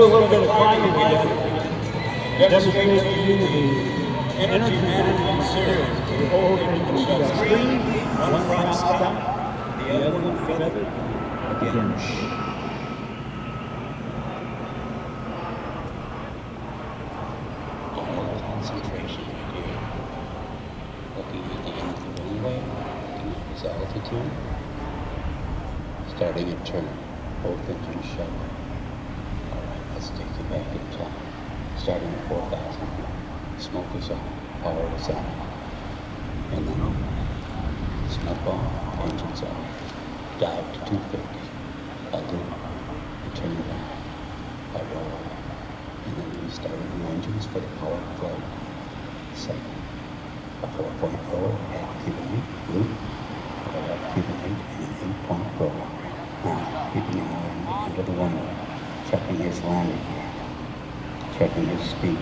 do a little bit of climbing again. Demonstrate to you the energy management series. The whole engine shuts green, one front stop, the other one feathered. Again. All concentration here. Looking at the end of the runway, looking at his altitude. Starting a turn, both engines shut. Alright, let's take you back in time. Starting at 4,000. Smoke is on, power is on. And then smoke off, engines off. Dive to 250. I'll do a turn back. I roll out. And then we start the engines for the power flight. Second, a 4-point roll, activate, loop, activate, and an 8-point roll. Now, keeping an eye under the window, checking his landing gear, checking his speed.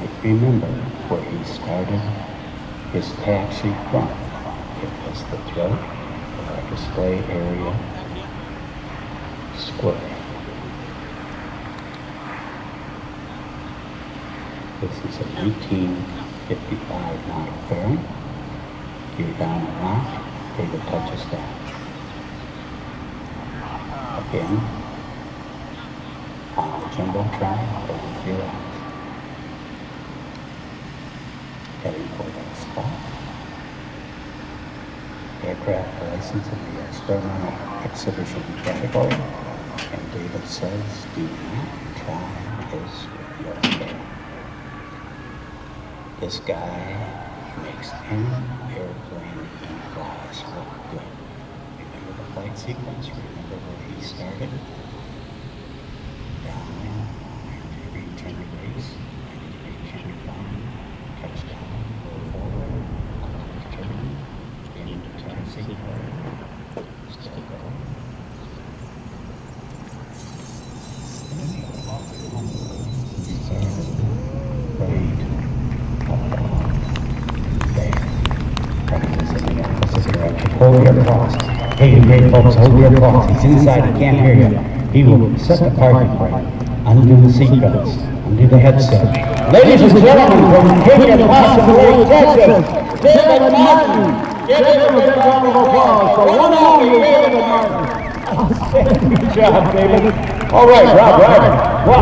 And remember where he started his taxi from. It was the throat of our display area square. This is a 1955 model fairing. Gear down and lock, David touches down. Again, on the jumbotron, going 0 out. Heading for that spot. Aircraft license in the experimental exhibition category. And David says, do not try this with your hair. This guy makes any airplane he flies look good. Remember the flight sequence? Remember where he started? Down, return to base, return down, touchdown, go forward, turn, into taxi, still go. Hold your applause. Hey, folks, hold your applause. He's inside, he can't hear you. He will set the parking brake, undo the seatbelts, undo the headset. Ladies and gentlemen, from Katy, possibly Texas, David Martin. Give him a big round of applause for one and only David Martin. Outstanding job, David. All right, Rob. Wow.